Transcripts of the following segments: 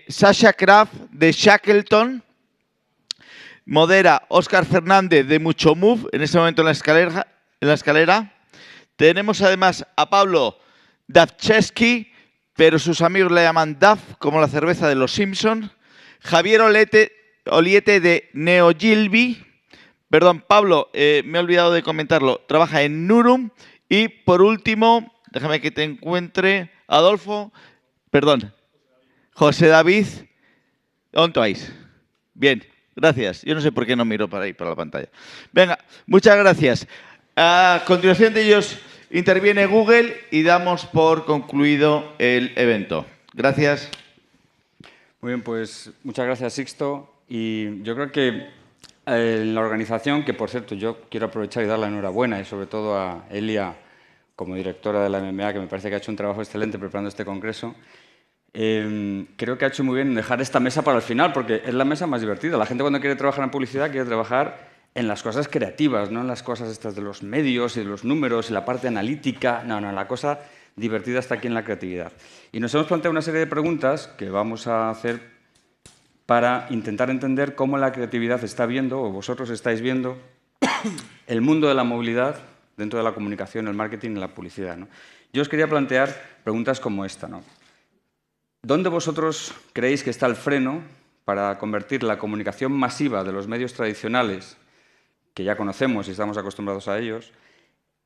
Sasha Kraft de Shackleton. Modera Óscar Fernández de Mucho Move, en este momento en la escalera. Tenemos además a Pablo Dafchevsky, pero sus amigos le llaman Daf, como la cerveza de los Simpsons. Javier Oliete de Neogilby. Perdón, Pablo, me he olvidado de comentarlo. Trabaja en Nurum. Y por último, déjame que te encuentre, José David Ontois. Bien, gracias. Yo no sé por qué no miro para ahí, para la pantalla. Venga, muchas gracias. A continuación de ellos interviene Google y damos por concluido el evento. Gracias. Muy bien, pues muchas gracias, Sixto. Y yo creo que en la organización, que por cierto yo quiero aprovechar y dar la enhorabuena, y sobre todo a Elia como directora de la MMA, que me parece que ha hecho un trabajo excelente preparando este congreso, creo que ha hecho muy bien dejar esta mesa para el final, porque es la mesa más divertida. La gente cuando quiere trabajar en publicidad quiere trabajar en las cosas creativas, no en las cosas estas de los medios y de los números y la parte analítica. No, la cosa divertida está aquí en la creatividad. Y nos hemos planteado una serie de preguntas que vamos a hacer para intentar entender cómo la creatividad está viendo, o vosotros estáis viendo, el mundo de la movilidad dentro de la comunicación, el marketing y la publicidad, ¿no? Yo os quería plantear preguntas como esta, ¿no? ¿Dónde vosotros creéis que está el freno para convertir la comunicación masiva de los medios tradicionales, que ya conocemos y estamos acostumbrados a ellos,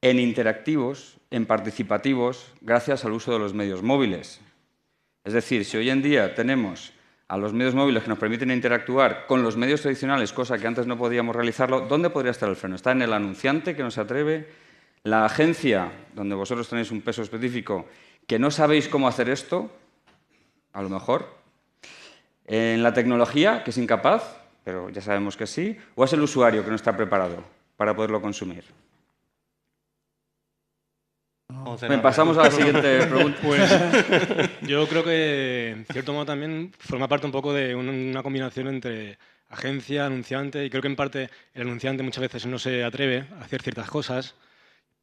en interactivos, en participativos, gracias al uso de los medios móviles? Es decir, si hoy en día tenemos a los medios móviles que nos permiten interactuar con los medios tradicionales, cosa que antes no podíamos realizarlo, ¿dónde podría estar el freno? ¿Está en el anunciante que no se atreve? ¿La agencia, donde vosotros tenéis un peso específico, que no sabéis cómo hacer esto? A lo mejor. ¿En la tecnología, que es incapaz, pero ya sabemos que sí? ¿O es el usuario que no está preparado para poderlo consumir? Bien, pasamos a la siguiente pregunta. Pues yo creo que, en cierto modo, también forma parte un poco de una combinación entre agencia, anunciante, y creo que en parte el anunciante muchas veces no se atreve a hacer ciertas cosas,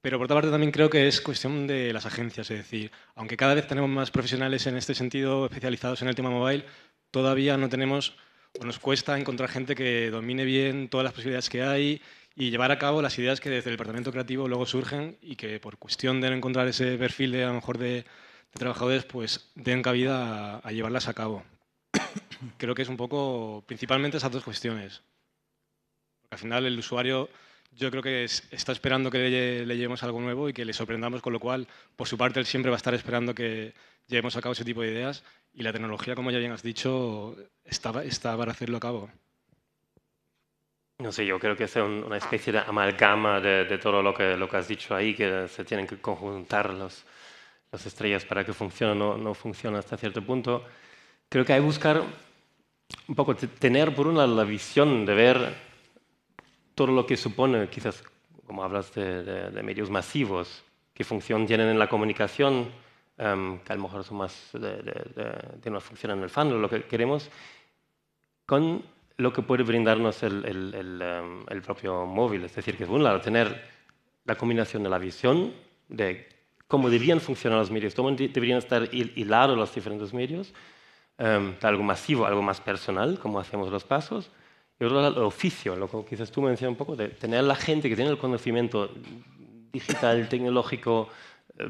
pero por otra parte también creo que es cuestión de las agencias, es decir, aunque cada vez tenemos más profesionales en este sentido especializados en el tema mobile, todavía no tenemos o nos cuesta encontrar gente que domine bien todas las posibilidades que hay y llevar a cabo las ideas que desde el departamento creativo luego surgen y que por cuestión de no encontrar ese perfil de, a lo mejor de trabajadores, pues den cabida a llevarlas a cabo. Creo que es un poco, principalmente esas dos cuestiones. Porque al final el usuario yo creo que está esperando que le llevemos algo nuevo y que le sorprendamos, con lo cual, por su parte, él siempre va a estar esperando que llevemos a cabo ese tipo de ideas y la tecnología, como ya bien has dicho, está para hacerlo a cabo. No sé, yo creo que es una especie de amalgama de todo lo que has dicho ahí, que se tienen que conjuntar las estrellas para que funcione, no funciona hasta cierto punto. Creo que hay que buscar un poco, tener por un lado la visión de ver todo lo que supone, quizás, como hablas de medios masivos, qué función tienen en la comunicación, que a lo mejor son más de una función en el fondo, lo que queremos, con lo que puede brindarnos el propio móvil. Es decir, que por un lado tener la combinación de la visión, de cómo deberían funcionar los medios, cómo deberían estar hilados los diferentes medios, algo masivo, algo más personal, como hacemos los pasos, y otro lado, el oficio, lo que quizás tú mencionas un poco, de tener la gente que tiene el conocimiento digital, tecnológico,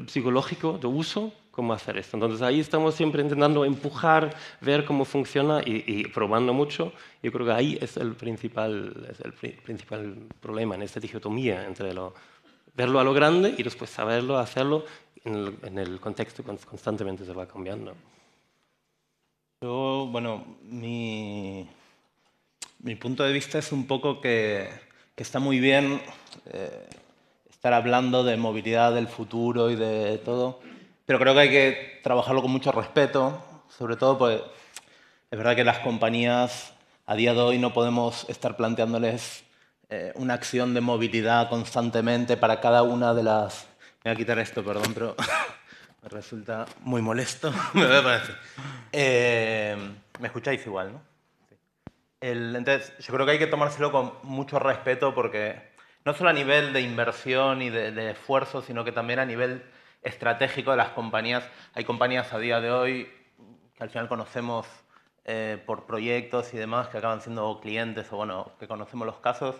psicológico de uso, cómo hacer esto. Entonces ahí estamos siempre intentando empujar, ver cómo funciona y probando mucho. Yo creo que ahí es el principal problema en esta dicotomía entre verlo a lo grande y después saberlo, hacerlo en el contexto que constantemente se va cambiando. Yo, bueno, mi punto de vista es un poco que está muy bien estar hablando de movilidad del futuro y de todo, pero creo que hay que trabajarlo con mucho respeto, sobre todo pues es verdad que las compañías a día de hoy no podemos estar planteándoles una acción de movilidad constantemente para cada una de las... Me voy a quitar esto, perdón, pero me resulta muy molesto. ¿Me escucháis igual, no? Sí. Entonces, yo creo que hay que tomárselo con mucho respeto porque no solo a nivel de inversión y de esfuerzo, sino que también a nivel estratégico de las compañías. Hay compañías a día de hoy que al final conocemos por proyectos y demás, que acaban siendo clientes o bueno, que conocemos los casos,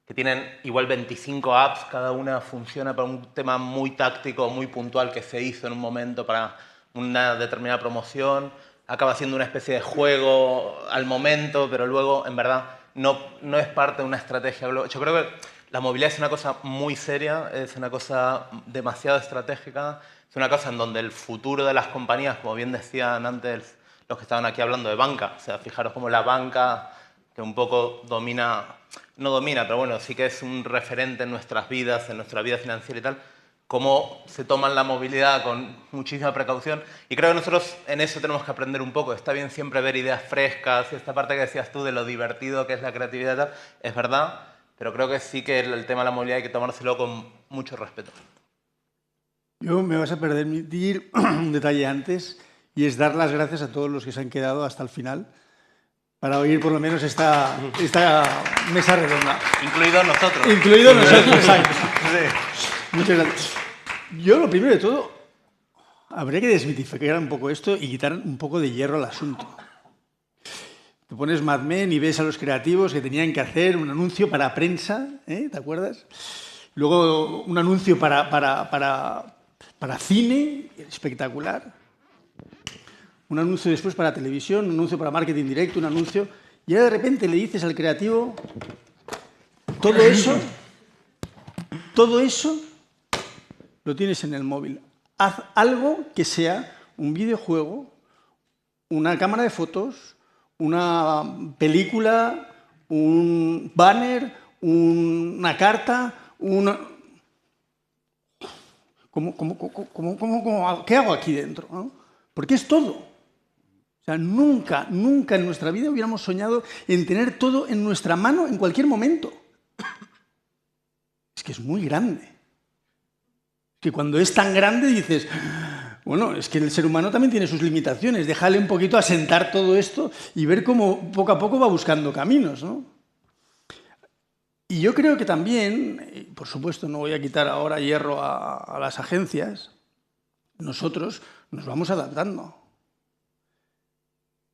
que tienen igual 25 apps, cada una funciona para un tema muy táctico, muy puntual que se hizo en un momento para una determinada promoción, acaba siendo una especie de juego al momento, pero luego en verdad no es parte de una estrategia global. Yo creo que la movilidad es una cosa muy seria, es una cosa demasiado estratégica, es una cosa en donde el futuro de las compañías, como bien decían antes los que estaban aquí hablando de banca, o sea, fijaros cómo la banca, que un poco domina, no domina, pero bueno, sí que es un referente en nuestras vidas, en nuestra vida financiera y tal, cómo se toman la movilidad con muchísima precaución. Y creo que nosotros en eso tenemos que aprender un poco. Está bien siempre ver ideas frescas, y esta parte que decías tú de lo divertido que es la creatividad y tal, es verdad, pero creo que sí que el tema de la movilidad hay que tomárselo con mucho respeto. Yo me vas a permitir un detalle antes, y es dar las gracias a todos los que se han quedado hasta el final para oír por lo menos esta mesa redonda. Incluidos nosotros. Incluidos nosotros, exacto. Sí. Muchas gracias. Yo, lo primero de todo, habría que desmitificar un poco esto y quitar un poco de hierro al asunto. Te pones Mad Men y ves a los creativos que tenían que hacer un anuncio para prensa, ¿te acuerdas? Luego un anuncio para cine, espectacular. Un anuncio después para televisión, un anuncio para marketing directo, un anuncio... Y ahora de repente le dices al creativo, todo eso lo tienes en el móvil. Haz algo que sea un videojuego, una cámara de fotos, una película, un banner, una carta, una... ¿Qué hago aquí dentro? ¿No? Porque es todo. O sea, nunca en nuestra vida hubiéramos soñado en tener todo en nuestra mano en cualquier momento. Es que es muy grande. Que cuando es tan grande dices, bueno, es que el ser humano también tiene sus limitaciones. Déjale un poquito asentar todo esto y ver cómo poco a poco va buscando caminos, ¿no? Y yo creo que también, por supuesto, no voy a quitar ahora hierro a las agencias, nosotros nos vamos adaptando.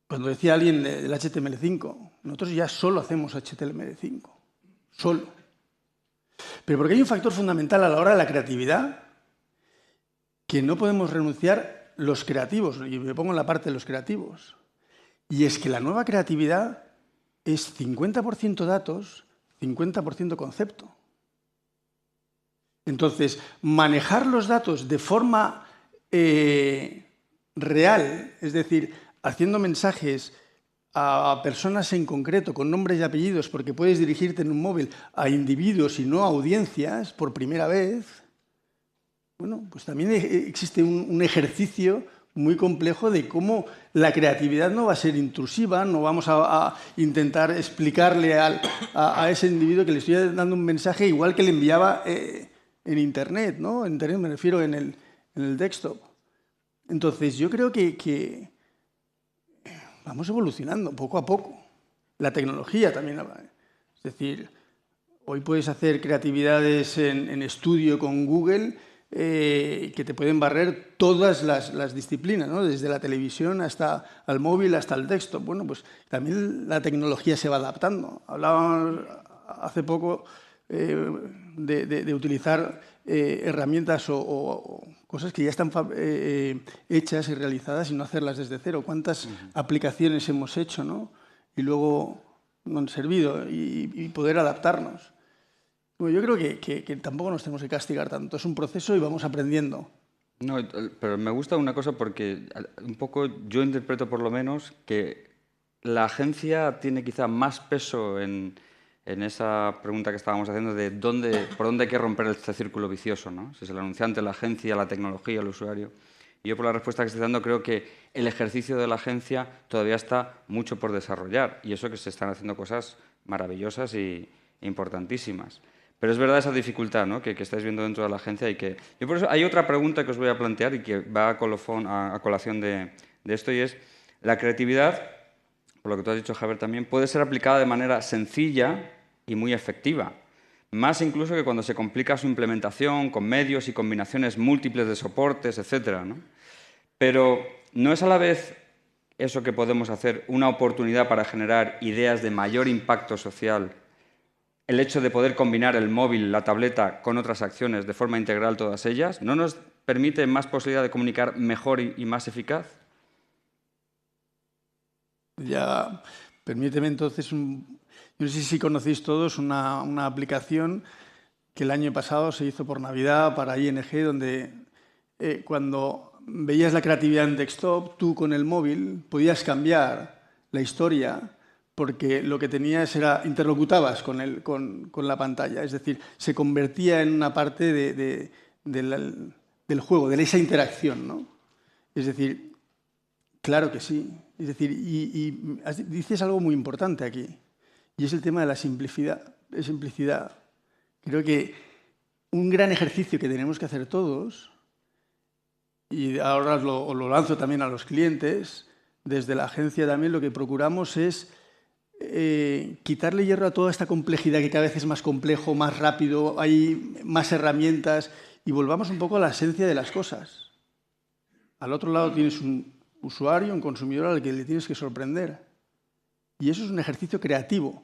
Cuando decía alguien del HTML5, nosotros ya solo hacemos HTML5, solo. Pero porque hay un factor fundamental a la hora de la creatividad que no podemos renunciar los creativos, y me pongo en la parte de los creativos, y es que la nueva creatividad es 50% datos, 50% concepto. Entonces, manejar los datos de forma real, es decir, haciendo mensajes a personas en concreto, con nombres y apellidos, porque puedes dirigirte en un móvil a individuos y no a audiencias por primera vez, bueno, pues también existe un ejercicio muy complejo de cómo la creatividad no va a ser intrusiva, no vamos a intentar explicarle a ese individuo que le estoy dando un mensaje igual que le enviaba en Internet, ¿no? En Internet me refiero en el desktop. Entonces, yo creo que vamos evolucionando poco a poco. La tecnología también. Es decir, hoy puedes hacer creatividades en estudio con Google que te pueden barrer todas las disciplinas, ¿no? Desde la televisión hasta al móvil, hasta el desktop. Bueno, pues también la tecnología se va adaptando. Hablábamos hace poco de utilizar herramientas o cosas que ya están hechas y realizadas y no hacerlas desde cero. ¿Cuántas aplicaciones hemos hecho, ¿no? Y luego no han servido y poder adaptarnos. Bueno, yo creo que tampoco nos tenemos que castigar tanto. Es un proceso y vamos aprendiendo. No, pero me gusta una cosa porque un poco yo interpreto por lo menos que la agencia tiene quizá más peso en esa pregunta que estábamos haciendo de por dónde hay que romper este círculo vicioso, ¿no? Si es el anunciante, la agencia, la tecnología, el usuario. Y yo por la respuesta que estoy dando creo que el ejercicio de la agencia todavía está mucho por desarrollar y eso que se están haciendo cosas maravillosas e importantísimas. Pero es verdad esa dificultad, ¿no? que estáis viendo dentro de la agencia y que... Yo por eso hay otra pregunta que os voy a plantear y que va a colación de esto y es la creatividad, por lo que tú has dicho, Javier, también puede ser aplicada de manera sencilla y muy efectiva. Más incluso que cuando se complica su implementación con medios y combinaciones múltiples de soportes, etc., ¿no? Pero no es a la vez eso que podemos hacer una oportunidad para generar ideas de mayor impacto social, el hecho de poder combinar el móvil, la tableta con otras acciones de forma integral todas ellas, ¿no nos permite más posibilidad de comunicar mejor y más eficaz? Ya, permíteme entonces, yo no sé si conocéis todos una aplicación que el año pasado se hizo por Navidad para ING, donde cuando veías la creatividad en desktop, tú con el móvil podías cambiar la historia porque lo que tenías era, interlocutabas con la pantalla, es decir, se convertía en una parte del juego, de esa interacción, ¿no? Es decir, claro que sí. Es decir, y dices algo muy importante aquí, y es el tema de la simplicidad. Creo que un gran ejercicio que tenemos que hacer todos, y ahora os lo lanzo también a los clientes, desde la agencia también lo que procuramos es quitarle hierro a toda esta complejidad que cada vez es más complejo, más rápido, hay más herramientas, y volvamos un poco a la esencia de las cosas. Al otro lado tienes un usuario, un consumidor al que le tienes que sorprender. Y eso es un ejercicio creativo,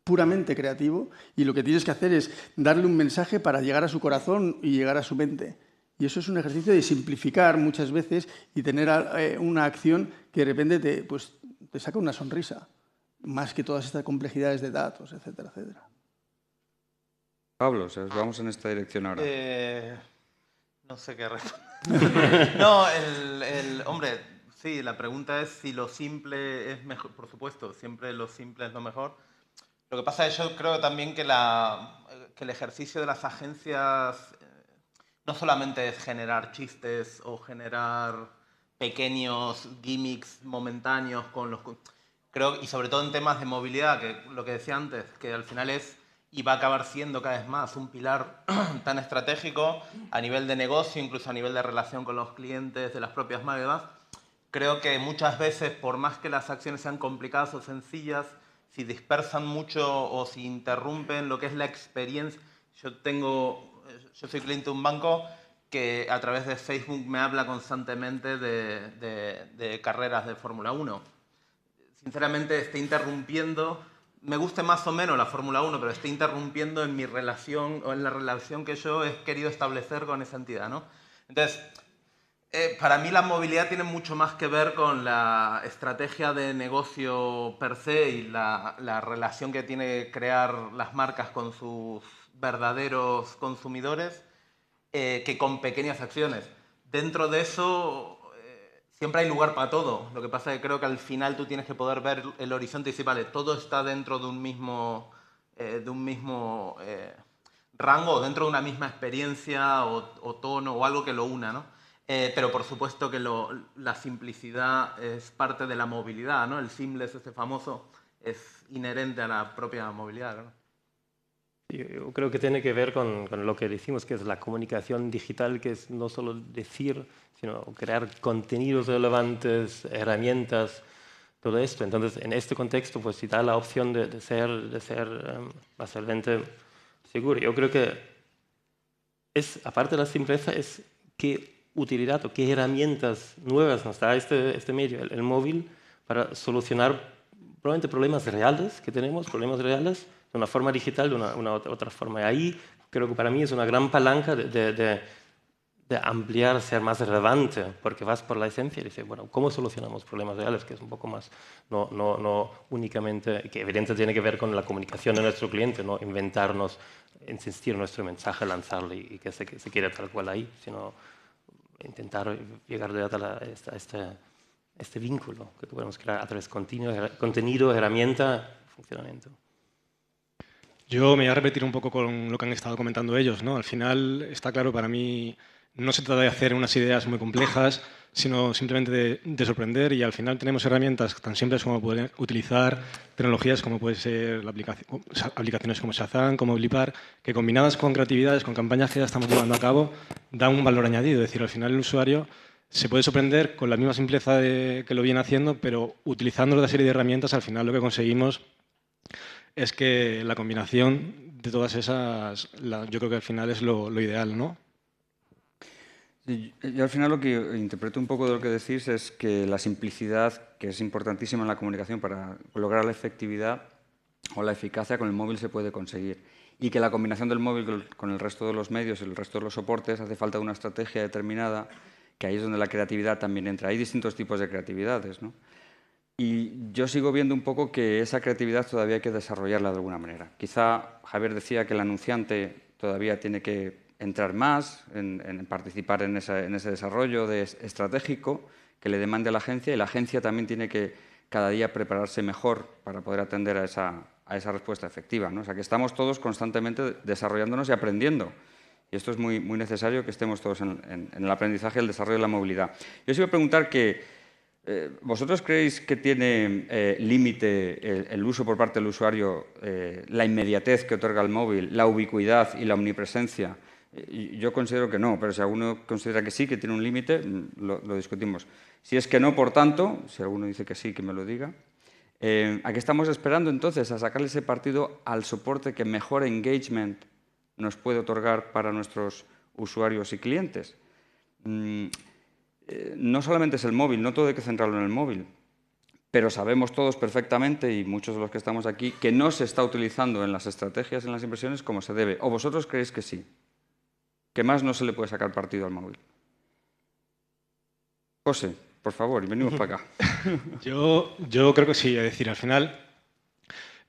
puramente creativo, y lo que tienes que hacer es darle un mensaje para llegar a su corazón y llegar a su mente. Y eso es un ejercicio de simplificar muchas veces y tener una acción que de repente te saca una sonrisa, más que todas estas complejidades de datos, etcétera, etcétera. Pablo, vamos en esta dirección ahora. No sé qué responder. No, hombre, sí, la pregunta es si lo simple es mejor. Por supuesto, siempre lo simple es lo mejor. Lo que pasa es que yo creo también que el ejercicio de las agencias no solamente es generar chistes o generar pequeños gimmicks momentáneos creo, y sobre todo en temas de movilidad, que lo que decía antes, que al final es y va a acabar siendo cada vez más un pilar tan estratégico a nivel de negocio, incluso a nivel de relación con los clientes, de las propias marcas. Creo que muchas veces, por más que las acciones sean complicadas o sencillas, si dispersan mucho o si interrumpen lo que es la experiencia. Yo soy cliente de un banco que a través de Facebook me habla constantemente de carreras de Fórmula 1. Sinceramente, está interrumpiendo, me guste más o menos la Fórmula 1, pero está interrumpiendo en mi relación o en la relación que yo he querido establecer con esa entidad, ¿no? Entonces, para mí la movilidad tiene mucho más que ver con la estrategia de negocio per se y la relación que tiene que crear las marcas con sus verdaderos consumidores que con pequeñas acciones. Dentro de eso siempre hay lugar para todo. Lo que pasa es que creo que al final tú tienes que poder ver el horizonte y decir, vale, todo está dentro de un mismo rango o dentro de una misma experiencia o tono o algo que lo una, ¿no? Pero por supuesto que la simplicidad es parte de la movilidad, ¿no? El seamless, este famoso, es inherente a la propia movilidad, ¿no? Yo creo que tiene que ver con lo que decimos, que es la comunicación digital, que es no solo decir, sino crear contenidos relevantes, herramientas, todo esto. Entonces, en este contexto, pues si da la opción de ser bastante seguro. Yo creo que aparte de la simpleza, es qué utilidad o qué herramientas nuevas nos da este medio, el móvil, para solucionar probablemente problemas reales que tenemos, problemas reales, de una forma digital, de una otra forma. Y ahí creo que para mí es una gran palanca de ampliar, ser más relevante, porque vas por la esencia y dices, bueno, ¿cómo solucionamos problemas reales? Que es un poco más, no únicamente, que evidentemente tiene que ver con la comunicación de nuestro cliente, no inventarnos, insistir nuestro mensaje, lanzarlo y que se quede tal cual ahí, sino intentar llegar a este vínculo que podemos crear a través de contenido, herramienta, funcionamiento. Yo me voy a repetir un poco con lo que han estado comentando ellos, ¿no? Al final está claro para mí, no se trata de hacer unas ideas muy complejas, sino simplemente de sorprender, y al final tenemos herramientas tan simples como poder utilizar tecnologías como puede ser aplicaciones como Shazam, como Blipar, que combinadas con creatividades, con campañas que ya estamos llevando a cabo, dan un valor añadido. Es decir, al final el usuario se puede sorprender con la misma simpleza que lo viene haciendo, pero utilizando una serie de herramientas, al final lo que conseguimos es que la combinación de todas esas, yo creo que al final es lo ideal, ¿no? Yo al final lo que interpreto un poco de lo que decís es que la simplicidad, que es importantísima en la comunicación para lograr la efectividad o la eficacia, con el móvil se puede conseguir. Y que la combinación del móvil con el resto de los medios y el resto de los soportes hace falta una estrategia determinada, que ahí es donde la creatividad también entra. Hay distintos tipos de creatividades, ¿no? Y yo sigo viendo un poco que esa creatividad todavía hay que desarrollarla de alguna manera. Quizá Javier decía que el anunciante todavía tiene que entrar más en participar en ese desarrollo estratégico que le demande a la agencia, y la agencia también tiene que cada día prepararse mejor para poder atender a esa respuesta efectiva, ¿no? O sea, que estamos todos constantemente desarrollándonos y aprendiendo. Y esto es muy, muy necesario, que estemos todos en el aprendizaje y el desarrollo de la movilidad. Yo os iba a preguntar que ¿vosotros creéis que tiene límite el uso por parte del usuario, la inmediatez que otorga el móvil, la ubicuidad y la omnipresencia? Yo considero que no, pero si alguno considera que sí, que tiene un límite, lo discutimos. Si es que no, por tanto, si alguno dice que sí, que me lo diga. ¿A qué estamos esperando entonces? A sacarle ese partido al soporte que mejor engagement nos puede otorgar para nuestros usuarios y clientes. No solamente es el móvil, no todo hay que centrarlo en el móvil, pero sabemos todos perfectamente, y muchos de los que estamos aquí, que no se está utilizando en las estrategias, en las inversiones, como se debe. ¿O vosotros creéis que sí? ¿Que más no se le puede sacar partido al móvil? José, por favor, y venimos para acá. Yo creo que sí, es decir, al final,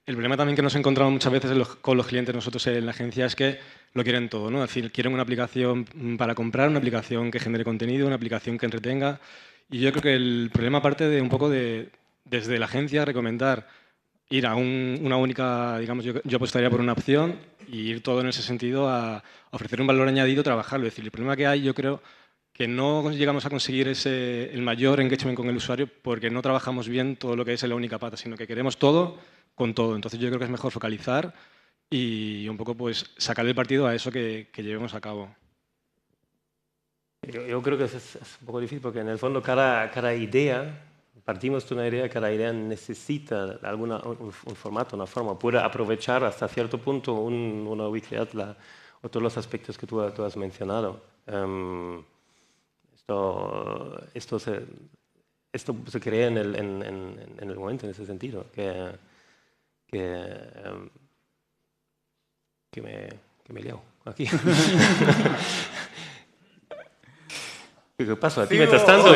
el problema también que nos encontramos muchas veces con los clientes nosotros en la agencia es que lo quieren todo, ¿no? Es decir, quieren una aplicación para comprar, una aplicación que genere contenido, una aplicación que entretenga. Y yo creo que el problema parte de un poco desde la agencia, recomendar ir a una única, digamos, yo apostaría por una opción y ir todo en ese sentido a ofrecer un valor añadido, trabajarlo. Es decir, el problema que hay, yo creo, que no llegamos a conseguir el mayor engagement con el usuario porque no trabajamos bien todo lo que es en la única pata, sino que queremos todo con todo. Entonces yo creo que es mejor focalizar y un poco pues sacarle el partido a eso que llevemos a cabo. Yo creo que es un poco difícil porque en el fondo cada idea, partimos de una idea, cada idea necesita un formato, una forma, puede aprovechar hasta cierto punto una ubicuidad o todos los aspectos que tú has mencionado. Esto se crea en el momento, en ese sentido, que me he liado aquí. ¿Qué pasa? ¿A ti mientras tanto?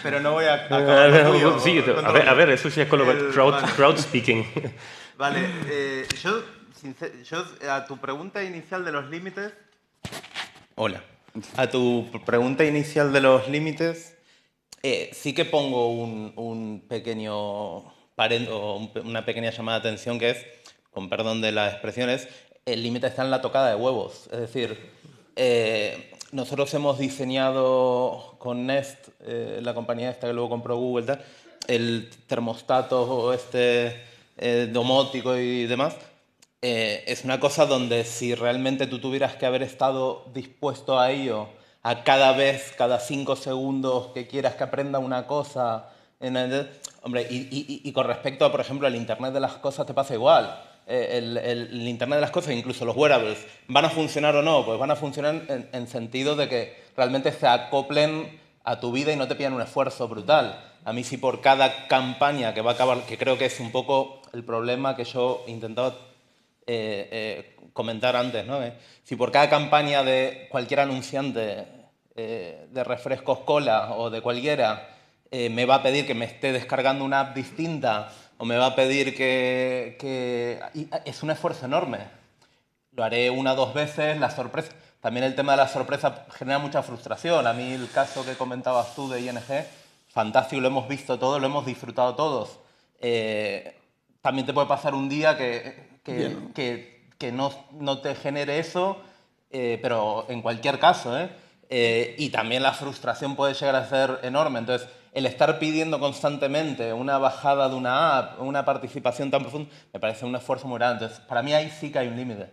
Pero no voy a acabar sí, a ver, eso sí es con lo crowd speaking. Vale, yo a tu pregunta inicial de los límites... Hola. A tu pregunta inicial de los límites, sí que pongo un pequeño una pequeña llamada de atención, que es, con perdón de las expresiones, el límite está en la tocada de huevos. Es decir, nosotros hemos diseñado con Nest, la compañía esta que luego compró Google, el termostato domótico y demás. Es una cosa donde si realmente tú tuvieras que haber estado dispuesto a ello, a cada 5 segundos que quieras que aprenda una cosa... Hombre, y con respecto a, por ejemplo, el Internet de las cosas te pasa igual. El Internet de las cosas, incluso los wearables, ¿van a funcionar o no? Pues van a funcionar en sentido de que realmente se acoplen a tu vida y no te pidan un esfuerzo brutal. A mí si por cada campaña que va a acabar, que creo que es un poco el problema que yo intentaba comentar antes, ¿no? Si por cada campaña de cualquier anunciante de refrescos cola o de cualquiera me va a pedir que me esté descargando una app distinta o me va a pedir es un esfuerzo enorme. Lo haré 1 o 2 veces, la sorpresa... También el tema de la sorpresa genera mucha frustración. A mí el caso que comentabas tú de ING, fantástico, lo hemos visto todos, lo hemos disfrutado todos. También te puede pasar un día que no te genere eso, pero en cualquier caso, y también la frustración puede llegar a ser enorme. Entonces, el estar pidiendo constantemente una bajada de una app, una participación tan profunda, me parece un esfuerzo muy grande. Entonces, para mí ahí sí que hay un límite.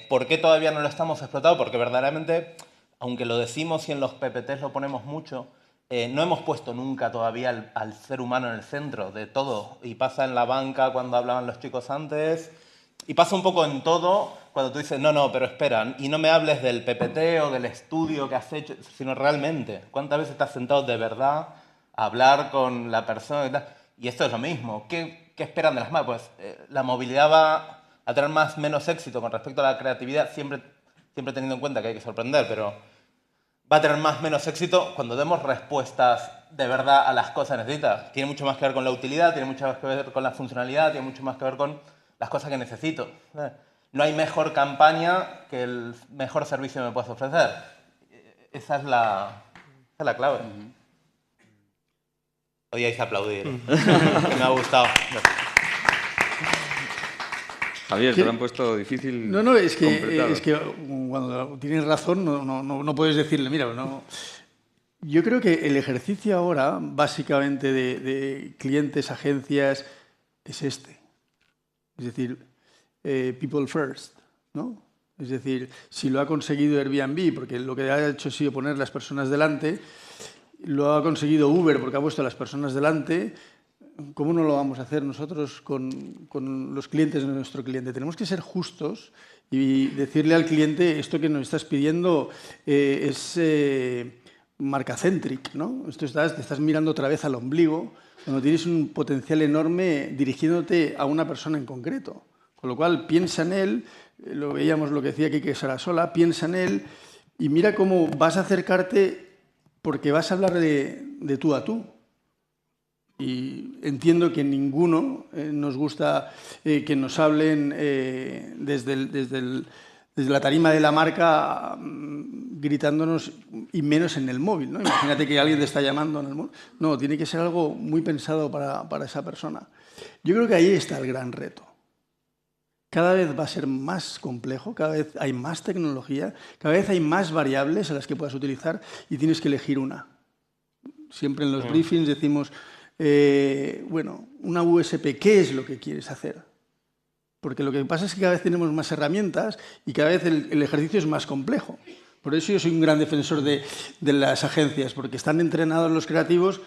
¿Por qué todavía no lo estamos explotando? Porque verdaderamente, aunque lo decimos y en los PPTs lo ponemos mucho, no hemos puesto nunca todavía al ser humano en el centro de todo. Y pasa en la banca cuando hablaban los chicos antes, y pasa un poco en todo, cuando tú dices, no, pero espera, y no me hables del PPT o del estudio que has hecho, sino realmente, ¿cuántas veces estás sentado de verdad a hablar con la persona y tal? Y esto es lo mismo. ¿Qué esperan de las marcas? Pues la movilidad va a tener menos éxito con respecto a la creatividad, siempre teniendo en cuenta que hay que sorprender, pero va a tener menos éxito cuando demos respuestas de verdad a las cosas que necesitas. Tiene mucho más que ver con la utilidad, tiene mucho más que ver con la funcionalidad, tiene mucho más que ver con las cosas que necesito. No hay mejor campaña que el mejor servicio que me puedas ofrecer. Esa es la clave. Podíais aplaudir, que me ha gustado. Javier, te lo han puesto difícil. No, es que cuando tienes razón no puedes decirle, mira, no. Yo creo que el ejercicio ahora, básicamente de clientes, agencias, es este. Es decir, people first, ¿no? Es decir, si lo ha conseguido Airbnb, porque lo que ha hecho ha sido poner las personas delante, lo ha conseguido Uber porque ha puesto a las personas delante, ¿cómo no lo vamos a hacer nosotros con los clientes de nuestro cliente? Tenemos que ser justos y decirle al cliente esto que nos estás pidiendo es marca-centric, ¿no? Te estás mirando otra vez al ombligo cuando tienes un potencial enorme dirigiéndote a una persona en concreto. Con lo cual, piensa en él, lo veíamos lo que decía Quique Sarasola, piensa en él y mira cómo vas a acercarte porque vas a hablar de tú a tú. Y entiendo que ninguno nos gusta que nos hablen desde la tarima de la marca gritándonos y menos en el móvil, ¿no? Imagínate que alguien te está llamando en el móvil. No, tiene que ser algo muy pensado para esa persona. Yo creo que ahí está el gran reto. Cada vez va a ser más complejo, cada vez hay más tecnología, cada vez hay más variables a las que puedas utilizar y tienes que elegir una. Siempre en los briefings decimos, bueno, una USP, ¿qué es lo que quieres hacer? Porque lo que pasa es que cada vez tenemos más herramientas y cada vez el ejercicio es más complejo. Por eso yo soy un gran defensor de las agencias, porque están entrenados los creativos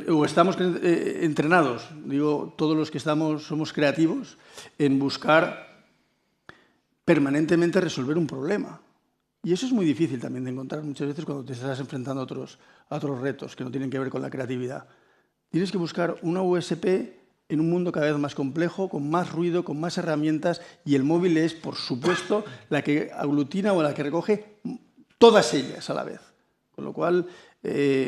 o estamos entrenados, digo, todos los que somos creativos, en buscar permanentemente resolver un problema. Y eso es muy difícil también de encontrar muchas veces cuando te estás enfrentando a otros retos que no tienen que ver con la creatividad. Tienes que buscar una USP en un mundo cada vez más complejo, con más ruido, con más herramientas, y el móvil es, por supuesto, la que aglutina o la que recoge todas ellas a la vez. Con lo cual,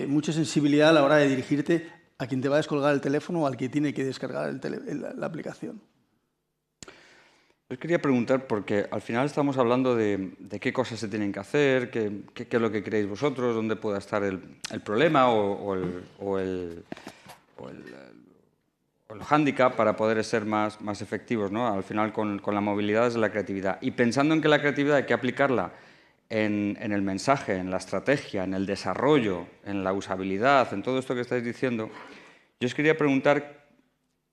mucha sensibilidad a la hora de dirigirte a quien te va a descolgar el teléfono o al que tiene que descargar la aplicación. Os quería preguntar, porque al final estamos hablando de qué cosas se tienen que hacer, qué es lo que queréis vosotros, dónde pueda estar el problema o el hándicap para poder ser más efectivos, ¿no? Al final, con la movilidad es la creatividad. Y pensando en que la creatividad hay que aplicarla en el mensaje, en la estrategia, en el desarrollo, en la usabilidad, en todo esto que estáis diciendo, yo os quería preguntar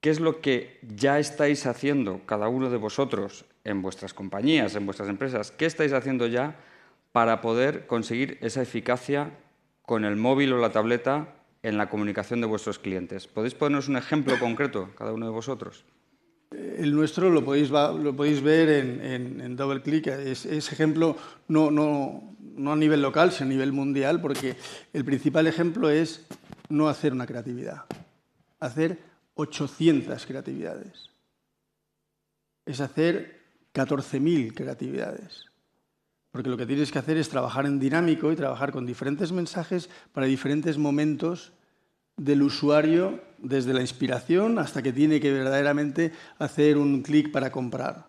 qué es lo que ya estáis haciendo cada uno de vosotros en vuestras compañías, en vuestras empresas, qué estáis haciendo ya para poder conseguir esa eficacia con el móvil o la tableta en la comunicación de vuestros clientes. ¿Podéis ponernos un ejemplo concreto, cada uno de vosotros? El nuestro lo podéis ver en DoubleClick. Ese ejemplo no a nivel local, sino a nivel mundial, porque el principal ejemplo es no hacer una creatividad, hacer 800 creatividades. Es hacer 14.000 creatividades. Porque lo que tienes que hacer es trabajar en dinámico y trabajar con diferentes mensajes para diferentes momentos del usuario, desde la inspiración hasta que tiene que verdaderamente hacer un clic para comprar.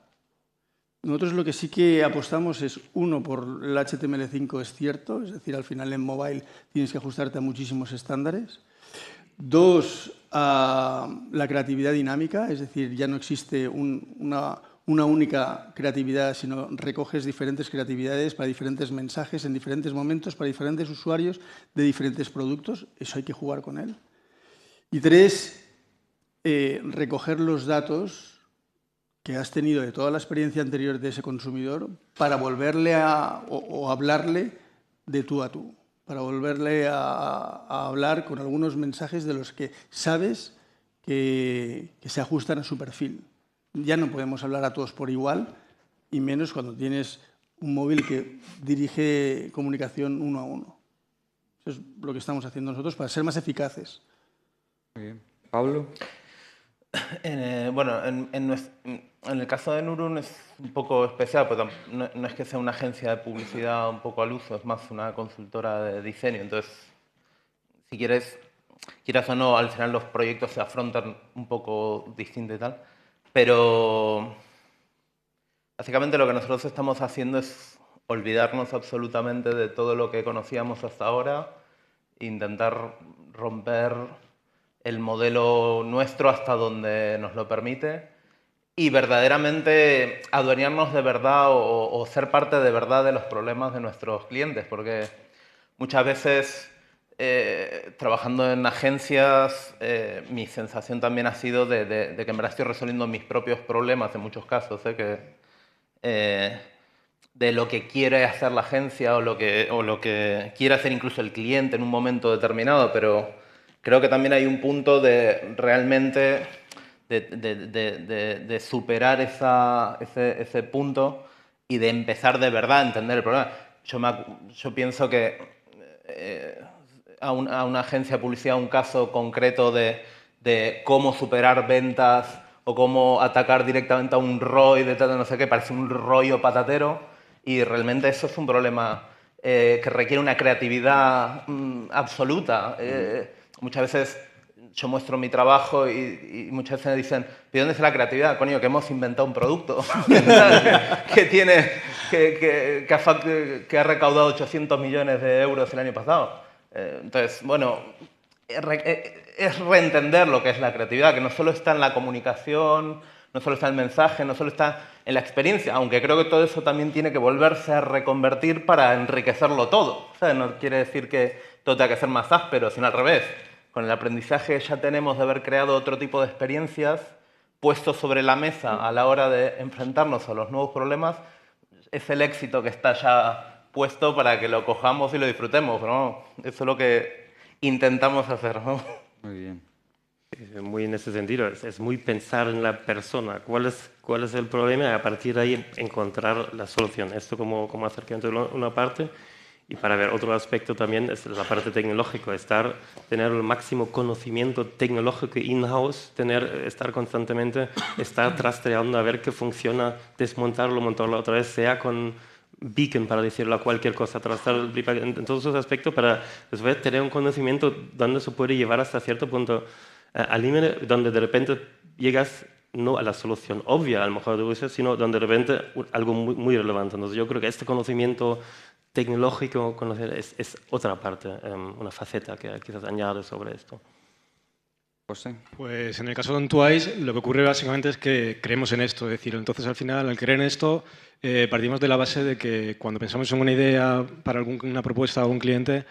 Nosotros lo que sí que apostamos es, uno, por el HTML5 es cierto, es decir, al final en mobile tienes que ajustarte a muchísimos estándares. Dos, a la creatividad dinámica, es decir, ya no existe una única creatividad, sino recoges diferentes creatividades para diferentes mensajes en diferentes momentos, para diferentes usuarios de diferentes productos. Eso hay que jugar con él. Y tres, recoger los datos que has tenido de toda la experiencia anterior de ese consumidor para volverle o hablarle de tú a tú, para volverle a hablar con algunos mensajes de los que sabes que se ajustan a su perfil. Ya no podemos hablar a todos por igual, y menos cuando tienes un móvil que dirige comunicación uno a uno. Eso es lo que estamos haciendo nosotros para ser más eficaces. Muy bien. Pablo. Bueno, en el caso de Nurun es un poco especial, porque no es que sea una agencia de publicidad un poco al uso, es más una consultora de diseño. Entonces, si quieras o no, al final los proyectos se afrontan un poco distinto y tal. Pero básicamente lo que nosotros estamos haciendo es olvidarnos absolutamente de todo lo que conocíamos hasta ahora, intentar romper el modelo nuestro hasta donde nos lo permite y verdaderamente adueñarnos de verdad o ser parte de verdad de los problemas de nuestros clientes, porque muchas veces trabajando en agencias mi sensación también ha sido de que en verdad estoy resolviendo mis propios problemas en muchos casos, de lo que quiere hacer la agencia o lo que quiere hacer incluso el cliente en un momento determinado, pero creo que también hay un punto de realmente de superar ese punto y de empezar de verdad a entender el problema. Yo pienso que a una agencia de publicidad un caso concreto de cómo superar ventas o cómo atacar directamente a un ROI de tal, no sé qué, parece un rollo patatero y realmente eso es un problema que requiere una creatividad absoluta. Muchas veces yo muestro mi trabajo y muchas veces me dicen, ¿de dónde es la creatividad? Coño, que hemos inventado un producto que ha recaudado 800 millones de euros el año pasado. Entonces, bueno, es reentender lo que es la creatividad, que no solo está en la comunicación, no solo está en el mensaje, no solo está en la experiencia, aunque creo que todo eso también tiene que volverse a reconvertir para enriquecerlo todo. O sea, no quiere decir que todo tenga que ser más áspero, sino al revés. Con el aprendizaje ya tenemos de haber creado otro tipo de experiencias puestos sobre la mesa a la hora de enfrentarnos a los nuevos problemas. Es el éxito que está ya puesto para que lo cojamos y lo disfrutemos, ¿no? Eso es lo que intentamos hacer, ¿no? Muy bien. Muy en ese sentido, es muy pensar en la persona, cuál es el problema y a partir de ahí encontrar la solución. Esto como acercamiento de una parte. Y para ver otro aspecto también es la parte tecnológica, tener el máximo conocimiento tecnológico in-house, estar constantemente, estar rastreando a ver qué funciona, desmontarlo, montarlo otra vez, sea con beacon, para decirlo a cualquier cosa, trazar en todos esos aspectos para después tener un conocimiento donde se puede llevar hasta cierto punto al límite, donde de repente llegas no a la solución obvia, a lo mejor de uso, sino donde de repente algo muy, muy relevante. Entonces yo creo que este conocimiento tecnológico es otra parte, una faceta que quizás añade sobre esto. José. Pues en el caso de OnTwice lo que ocurre básicamente es que creemos en esto, es decir, entonces al final al creer en esto partimos de la base de que cuando pensamos en una idea para una propuesta a un cliente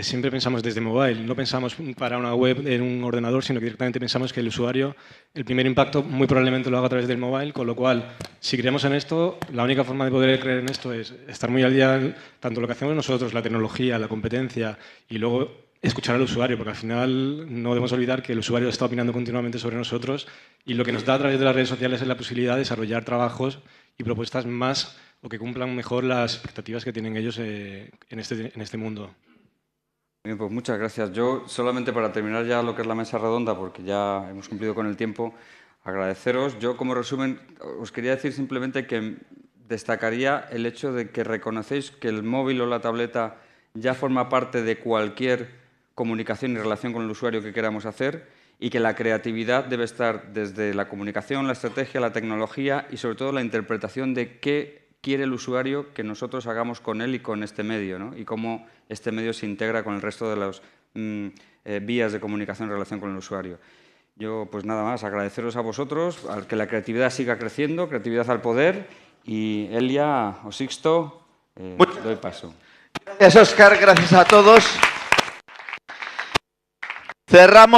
siempre pensamos desde mobile, no pensamos para una web en un ordenador, sino que directamente pensamos que el usuario, el primer impacto muy probablemente lo haga a través del mobile, con lo cual, si creemos en esto, la única forma de poder creer en esto es estar muy al día, tanto lo que hacemos nosotros, la tecnología, la competencia, y luego escuchar al usuario, porque al final no debemos olvidar que el usuario está opinando continuamente sobre nosotros y lo que nos da a través de las redes sociales es la posibilidad de desarrollar trabajos y propuestas más o que cumplan mejor las expectativas que tienen ellos en este mundo. Bien, pues muchas gracias. Yo, solamente para terminar ya lo que es la mesa redonda, porque ya hemos cumplido con el tiempo, agradeceros. Yo, como resumen, os quería decir simplemente que destacaría el hecho de que reconocéis que el móvil o la tableta ya forma parte de cualquier comunicación y relación con el usuario que queramos hacer y que la creatividad debe estar desde la comunicación, la estrategia, la tecnología y sobre todo la interpretación de qué quiere el usuario que nosotros hagamos con él y con este medio, ¿no? Y cómo este medio se integra con el resto de las vías de comunicación en relación con el usuario. Yo, pues nada más, agradeceros a vosotros, al que la creatividad siga creciendo, creatividad al poder, y Elia o Sixto, doy paso. Gracias, Óscar, gracias a todos. Cerramos.